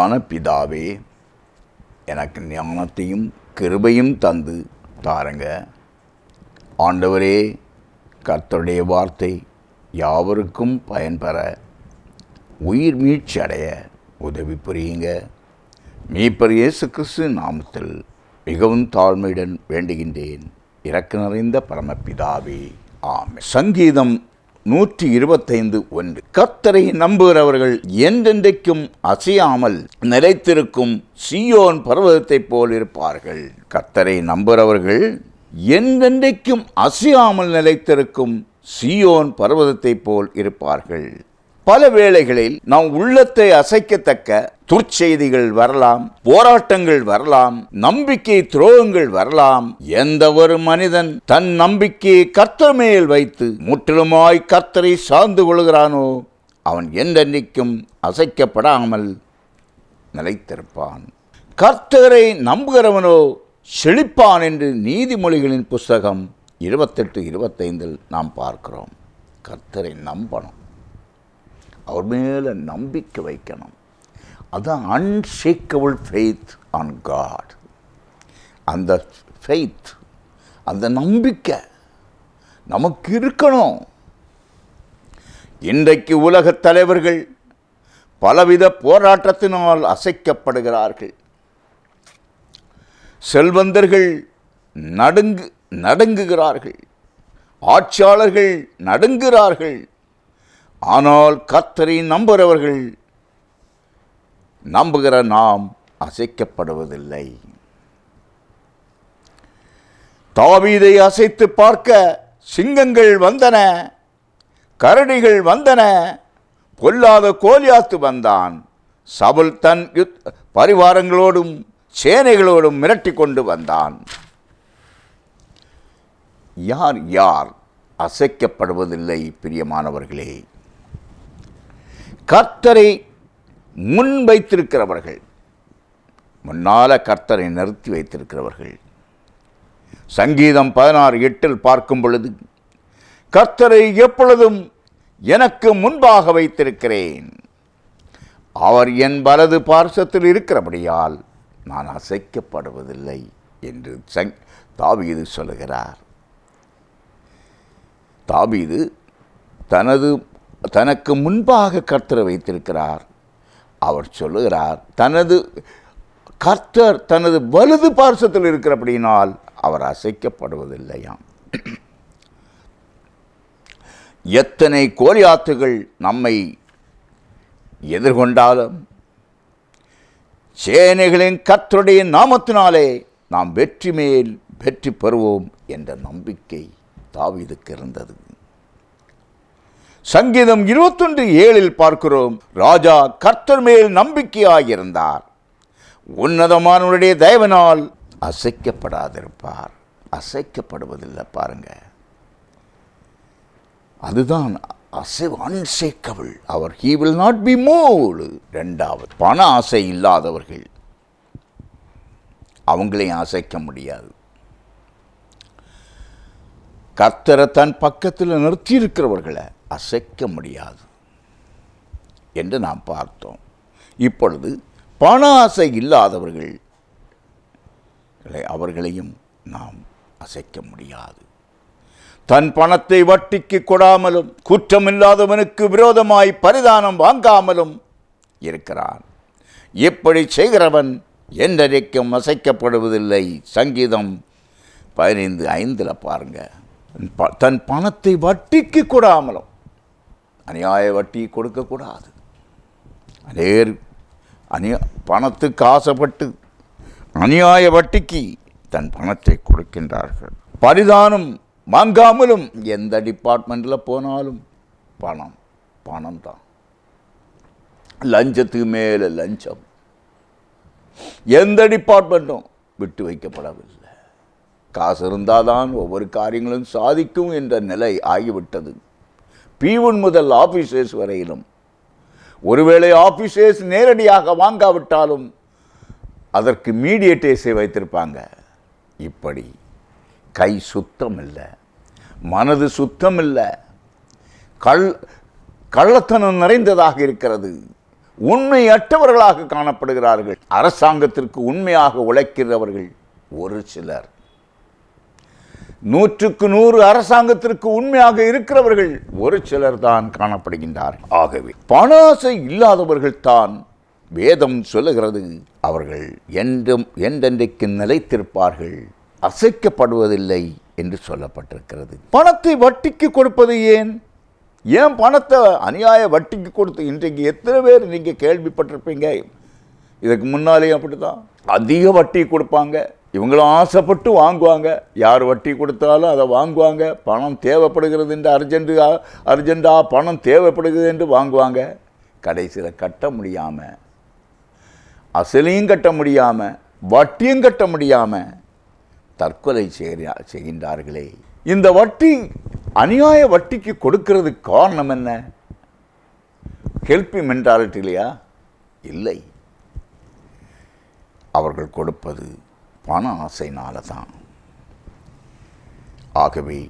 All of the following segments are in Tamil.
அன்பான பிதாவே, எனக்கு ஞானத்தையும் கிருபையும் தந்து தாருங்க. ஆண்டவரே, கர்த்தருடைய வார்த்தை யாவருக்கும் பயன்பெற உயிர் மீட்சி அடைய உதவி புரியுங்க. மீட்பர் இயேசு கிறிஸ்து நாமத்தில் மிகவும் தாழ்மையுடன் வேண்டுகின்றேன். இரக்க நிறைந்த பரமபிதாவே, ஆமென். சங்கீதம் 125:1. கர்த்தரை நம்புகிறவர்கள் என்றென்றைக்கும் அசையாமல் நிலைத்திருக்கும் சீயோன் பர்வதத்தைப் போல் இருப்பார்கள். கர்த்தரை நம்புகிறவர்கள் என்றென்றைக்கும் அசையாமல் நிலைத்திருக்கும் சீயோன் பர்வதத்தைப் போல் இருப்பார்கள். பல வேளைகளில் நாம் உள்ளத்தை அசைக்கத்தக்க துர்ச்செய்திகள் வரலாம், போராட்டங்கள் வரலாம், நம்பிக்கை துரோகங்கள் வரலாம். எந்த ஒரு மனிதன் தன் நம்பிக்கையை கர்த்தர் மேல் வைத்து முற்றிலுமாய் கர்த்தரை சார்ந்து கொள்கிறானோ அவன் என்றென்றைக்கும் அசைக்கப்படாமல் நிலைத்திருப்பான். கர்த்தரை நம்புகிறவனோ செழிப்பான் என்று நீதிமொழிகளின் புஸ்தகம் 28:25 நாம் பார்க்கிறோம். கர்த்தரை நம்பணும், அவர் மேலே நம்பிக்கை வைக்கணும். அதுதான் அன்ஷேக்கபிள் ஃபெய்த் ஆன் காட். அந்த ஃபெய்த், அந்த நம்பிக்கை நமக்கு இருக்கணும். இன்றைக்கு உலகத் தலைவர்கள் பலவித போராட்டத்தினால் அசைக்கப்படுகிறார்கள். செல்வந்தர்கள் நடுங்குகிறார்கள், ஆட்சியாளர்கள் நடுங்குகிறார்கள். ஆனால் கர்த்தரை நம்புகிற நாம் அசைக்கப்படுவதில்லை. தாவீதை அசைத்து பார்க்க சிங்கங்கள் வந்தன, கரடிகள் வந்தன, பொல்லாத கோலியாத்து வந்தான். சவுல் தன் பரிவாரங்களோடும் சேனைகளோடும் மிரட்டி கொண்டு வந்தான். யார் யார் அசைக்கப்படுவதில்லை? பிரியமானவர்களே, கர்த்தரை முன் வைத்திருக்கிறவர்கள், முன்னால கர்த்தரை நிறுத்தி வைத்திருக்கிறவர்கள். சங்கீதம் 16:8 பார்க்கும் பொழுது, கர்த்தரை எப்பொழுதும் எனக்கு முன்பாக வைத்திருக்கிறேன், அவர் என் வலது பார்சத்தில் இருக்கிறபடியால் நான் அசைக்கப்படுவதில்லை என்று தாவீது சொல்லுகிறார். தாவீது தனக்கு முன்பாக கர்த்தரை வைத்திருக்கிறார். அவர் சொல்லுகிறார், கர்த்தர் தனது வலது பார்சத்தில் இருக்கிறபடினால் அவர் அசைக்கப்படுவதில்லையாம். எத்தனை கோலியாத்துகள் நம்மை எதிர்கொண்டாலும் சேனைகளின் கர்த்தருடைய நாமத்தினாலே நாம் வெற்றி மேல் வெற்றி பெறுவோம் என்ற நம்பிக்கை தாவீதுக்கு இருந்தது. சங்கீதம் 21:7 பார்க்கிறோம், ராஜா கர்த்தர் மேல் நம்பிக்கையாயிருந்தார், உன்னதமானவருடைய தயவினால் அசைக்கப்படாதிருப்பார். அசைக்கப்படுவதில்லை பாருங்க. அதுதான் அன்ஷேக்கபிள். அவர் he will not be moved. இரண்டாவது, பண ஆசை இல்லாதவர்கள், அவங்களையும் அசைக்க முடியாது. கர்த்தரை தன் பக்கத்தில் நிறுத்தி இருக்கிறவர்களை அசைக்க முடியாது என்று நாம் பார்த்தோம். இப்பொழுது பண ஆசை இல்லாதவர்கள், அவர்களையும் நாம் அசைக்க முடியாது. தன் பணத்தை வட்டிக்கு கொடாமலும் குற்றமில்லாதவனுக்கு விரோதமாய் பரிதானம் வாங்காமலும் இருக்கிறான். இப்படி செய்கிறவன் என்றைக்கும் அசைக்கப்படுவதில்லை. சங்கீதம் 15:5 பாருங்க, தன் பணத்தை வட்டிக்கு கொடாமலும், அநியாய வட்டி கொடுக்கக்கூடாது. பணத்துக்கு ஆசைப்பட்டு அநியாய வட்டிக்கு தன் பணத்தை கொடுக்கின்றார்கள். பரிதானம் வாங்காமலும், எந்த டிபார்ட்மெண்ட்டில் போனாலும் பணம் தான். லஞ்சத்துக்கு மேலே லஞ்சம், எந்த டிபார்ட்மெண்ட்டும் விட்டு வைக்கப்படவில்லை. காசு இருந்தால்தான் ஒவ்வொரு காரியங்களும் சாதிக்கும் என்ற நிலை ஆகிவிட்டது. P1 முதல் ஆஃபீஸர்ஸ் வரையிலும். ஒருவேளை ஆஃபீஸர்ஸ் நேரடியாக வாங்காவிட்டாலும் அதற்கு மீடியேட்டர்ஸை வைத்திருப்பாங்க. இப்படி கை சுத்தம் இல்லை, மனது சுத்தம் இல்லை, கள்ளத்தனம் நிறைந்ததாக இருக்கிறது. உண்மையற்றவர்களாக காணப்படுகிறார்கள். அரசாங்கத்திற்கு உண்மையாக உழைக்கிறவர்கள் ஒரு சிலர். 100க்கு 100 அரசாங்கத்திற்கு உண்மையாக இருக்கிறவர்கள் ஒரு சிலர் தான் காணப்படுகின்றார்கள். ஆகவே பணாசை இல்லாதவர்கள் தான் வேதம் சொல்லுகிறது அவர்கள் என்றும் என்றென்றைக்கு நிலைத்திருப்பார்கள், அசைக்கப்படுவதில்லை என்று சொல்லப்பட்டிருக்கிறது. பணத்தை வட்டிக்கு கொடுப்பது ஏன்? ஏன் பணத்தை அநியாய வட்டிக்கு கொடுத்து? இன்றைக்கு எத்தனை பேர் நீங்கள் கேள்விப்பட்டிருப்பீங்க. இதுக்கு முன்னாலேயும் அப்படி தான் அதிக வட்டி கொடுப்பாங்க. இவங்களும் ஆசைப்பட்டு வாங்குவாங்க. யார் வட்டி கொடுத்தாலும் அதை வாங்குவாங்க. பணம் தேவைப்படுகிறது என்று அர்ஜென்ட்டாக பணம் தேவைப்படுகிறது என்று வாங்குவாங்க. கடைசியில் கட்ட முடியாமல், அசலையும் கட்ட முடியாமல், வட்டியும் கட்ட முடியாமல் தற்கொலை செய்கின்றார்களே. இந்த வட்டி, அநியாய வட்டிக்கு கொடுக்கிறதுக்கு காரணம் என்ன? ஹெல்பிங் மென்டாலிட்டி இல்லையா? இல்லை, அவர்கள் கொடுப்பது பண ஆசைனால தான். ஆகவே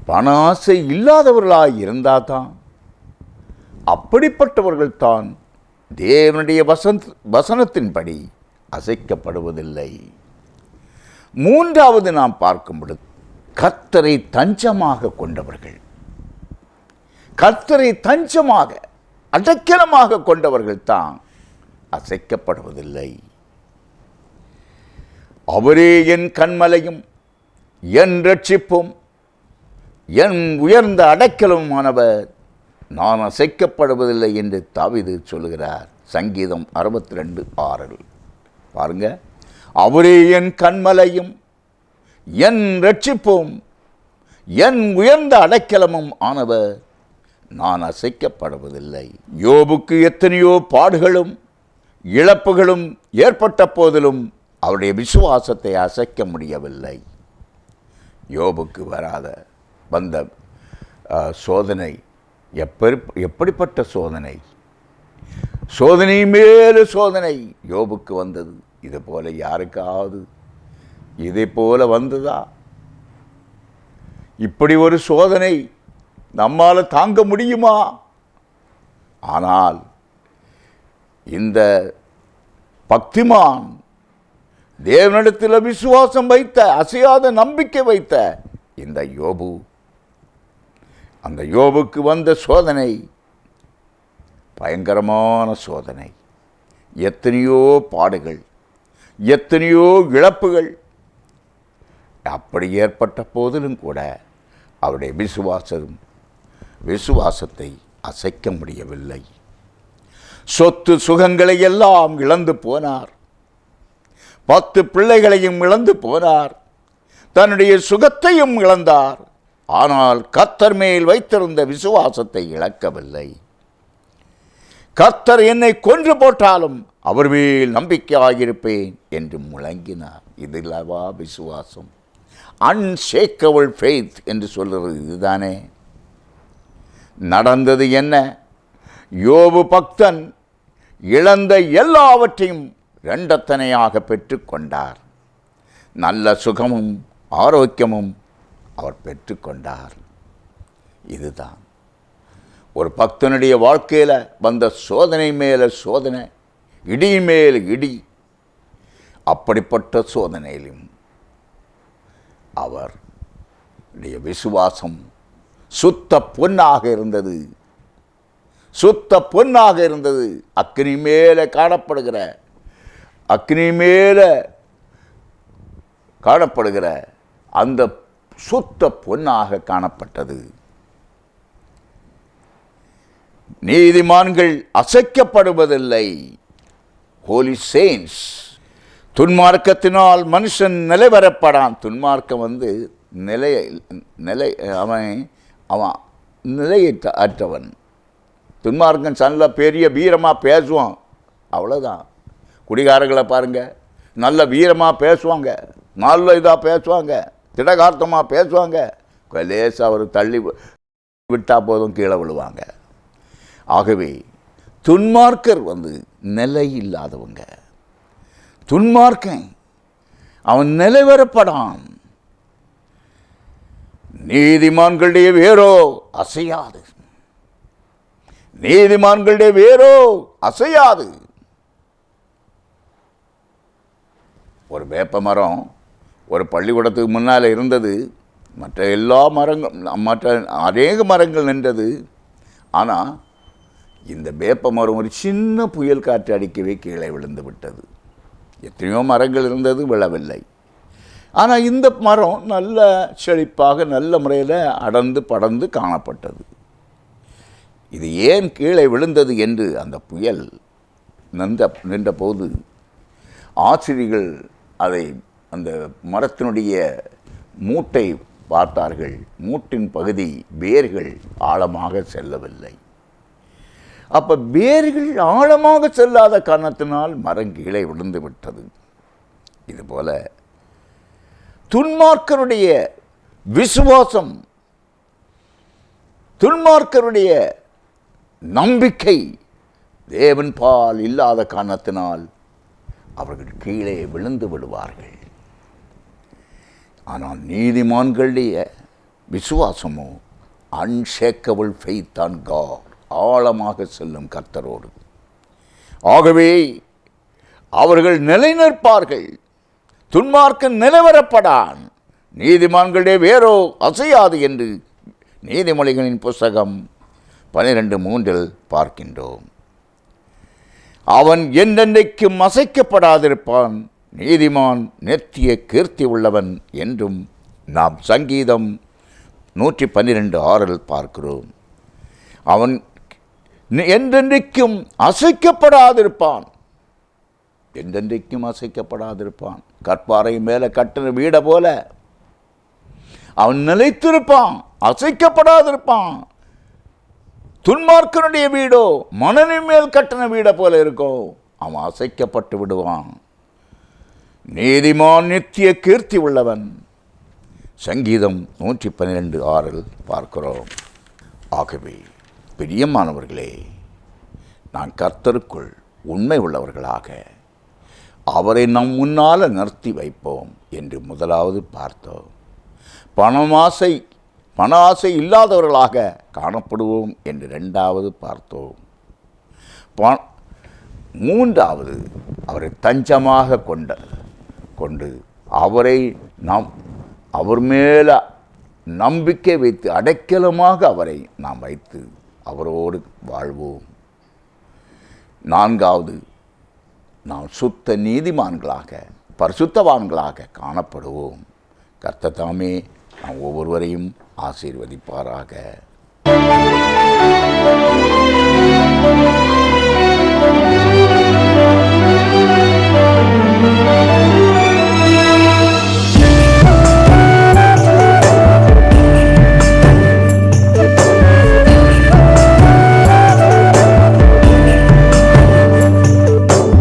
பண ஆசை இல்லாதவர்களாக இருந்தால் தான், அப்படிப்பட்டவர்கள் தான் தேவனுடைய வசனத்தின்படி அசைக்கப்படுவதில்லை. மூன்றாவது நாம் பார்க்கும் பொழுது கர்த்தரை தஞ்சமாக கொண்டவர்கள், கர்த்தரை தஞ்சமாக அடைக்கலமாக கொண்டவர்கள் தான் அசைக்கப்படுவதில்லை. அவரே என் கன்மலையும் என் ரட்சிப்பும் என் உயர்ந்த அடைக்கலமானவர், நான் அசைக்கப்படுவதில்லை என்று தாவீது சொல்லுகிறார். சங்கீதம் 62:6 பாருங்க. அவரே என் கன்மலையும் என் ரட்சிப்பும் என் உயர்ந்த அடைக்கலமும் ஆனவர், நான் அசைக்கப்படுவதில்லை. யோபுக்கு எத்தனையோ பாடுகளும் இழப்புகளும் ஏற்பட்ட போதிலும் அவருடைய விசுவாசத்தை அசைக்க முடியவில்லை. யோபுக்கு வந்த சோதனை எப்படிப்பட்ட சோதனை? சோதனை மேலு சோதனை யோபுக்கு வந்தது. இது போல யாருக்காவது இதை போல வந்ததா? இப்படி ஒரு சோதனை நம்மால் தாங்க முடியுமா? ஆனால் இந்த பக்திமான், தேவனிடத்தில் விசுவாசம் வைத்த, அசையாத நம்பிக்கை வைத்த இந்த யோபு, அந்த யோபுக்கு வந்த சோதனை பயங்கரமான சோதனை. எத்தனையோ பாடுகள், எத்தனையோ இழப்புகள். அப்படி ஏற்பட்ட போதிலும் கூட அவருடைய விசுவாசத்தை அசைக்க முடியவில்லை. சொத்து சுகங்களை எல்லாம் இழந்து போனார். 10 பிள்ளைகளையும் இழந்து போனார். தன்னுடைய சுகத்தையும் இழந்தார். ஆனால் கர்த்தர் மேல் வைத்திருந்த விசுவாசத்தை இழக்கவில்லை. கர்த்தர் என்னை கொன்று போட்டாலும் அவர் மேல் நம்பிக்கையாயிருப்பேன் என்று முழங்கினார். இதுலவா விசுவாசம்? அன்ஷேக்கபிள் ஃபெய்த் என்று சொல்கிறது இதுதானே. நடந்தது என்ன? யோபு பக்தன் இழந்த எல்லாவற்றையும் இரண்டத்தனையாக பெற்றுக்கொண்டார். நல்ல சுகமும் ஆரோக்கியமும் அவர் பெற்றுக்கொண்டார். இதுதான் ஒரு பக்தனுடைய வாழ்க்கையில் வந்த சோதனை மேலே சோதனை, இடி மேல் இடி. அப்படிப்பட்ட சோதனையிலும் அவருடைய விசுவாசம் சுத்த பொன்னாக இருந்தது. சுத்த பொன்னாக இருந்தது. அக்னி மேலே காணப்படுகிற அந்த சுத்த பொன்னாக காணப்பட்டது. நீதிமான்கள் அசைக்கப்படுவதில்லை. ஹோலி சேன்ஸ். துன்மார்க்கத்தினால் மனுஷன் நிலைவரப்படான். துன்மார்க்கம் அவன் நிலையற்றவன். துன்மார்க்கன் நல்ல பெரிய வீரமாக பேசுவான், அவ்வளோதான். குடிகாரர்களை பாருங்கள், நல்ல வீரமாக பேசுவாங்க, நல்ல இதாக பேசுவாங்க, திடகார்த்தமாக பேசுவாங்க. லேசாக அவர் தள்ளி விட்டால் போதும் கீழே விழுவாங்க. ஆகவே துன்மார்க்கர் நிலை இல்லாதவங்க. துன்மார்க்கன் அவன் நிலைவரப்படான். நீதிமான்களுடைய வேரோ அசையாது. நீதிமான்களுடைய வேரோ அசையாது. ஒரு வேப்ப மரம் ஒரு பள்ளிக்கூடத்துக்கு முன்னால் இருந்தது. மற்ற எல்லா மற்ற அநேக மரங்கள் நின்றது. ஆனால் இந்த வேப்ப மரம் ஒரு சின்ன புயல் காற்று அடிக்கவே கீழே விழுந்து விட்டது. எத்தனையோ மரங்கள் இருந்தது, விழவில்லை. ஆனால் இந்த மரம் நல்ல செழிப்பாக நல்ல முறையில் அடர்ந்து படர்ந்து காணப்பட்டது. இது ஏன் கீழே விழுந்தது என்று அந்த புயல் நின்றபோது ஆசிரியர்கள் அதை அந்த மரத்தினுடைய மூட்டை பார்த்தார்கள். மூட்டின் பகுதி வேர்கள் ஆழமாக செல்லவில்லை. அப்போ வேர்கள் ஆழமாக செல்லாத காரணத்தினால் மரம் கீழே விழுந்து விட்டது. இதுபோல துன்மார்க்கருடைய விசுவாசம், துன்மார்க்கருடைய நம்பிக்கை தேவன் பால் இல்லாத காரணத்தினால் அவர்கள் கீழே விழுந்து விடுவார்கள். ஆனால் நீதிமான்களுடைய விசுவாசமோ அன்ஷேக்கபிள் ஃபெய்த் ஆன் காட், ஆழமாக செல்லும் கர்த்தரோடு. ஆகவே அவர்கள் நிலைநிற்பார்கள். துன்மார்க்கன் நிலைவரப்படான், நீதிமான்களுடைய வேரோ அசையாது என்று நீதிமொழிகளின் புஸ்தகம் 12:3 பார்க்கின்றோம். அவன் என்றென்றைக்கும் அசைக்கப்படாதிருப்பான், நீதிமான் நித்திய கீர்த்தி உள்ளவன் என்றும் நாம் சங்கீதம் 112:6 பார்க்கிறோம். அவன் என்றென்றைக்கும் அசைக்கப்படாதிருப்பான், என்றென்றைக்கும் அசைக்கப்படாதிருப்பான். கற்பாறை மேலே கட்டின வீடை போல அவன் நிலைத்திருப்பான், அசைக்கப்படாதிருப்பான். துன்மார்க்கனுடைய வீடோ மணலின் மேல் கட்டின வீடை போல இருக்கும், அவன் அசைக்கப்பட்டு விடுவான். நீதிமான் நித்திய கீர்த்தி உள்ளவன், சங்கீதம் 112:6 பார்க்கிறோம். ஆகவே பிரியமானவர்களே, நான் கர்த்தருக்குள் உண்மை உள்ளவர்களாக அவரை நம் முன்னால் நிறுத்தி வைப்போம் என்று முதலாவது பார்த்தோம். பண ஆசை இல்லாதவர்களாக காணப்படுவோம் என்று இரண்டாவது பார்த்தோம். மூன்றாவது அவரை தஞ்சமாக கொண்டு அவரை அவர் மேலே நம்பிக்கை வைத்து அடைக்கலமாக அவரை நாம் வைத்து அவரோடு வாழ்வோம். நான்காவது நாம் சுத்த நீதிமான்களாக பரிசுத்தவான்களாக காணப்படுவோம். கர்த்தர் தாமே நாம் ஒவ்வொருவரையும் ஆசீர்வதிப்பாராக.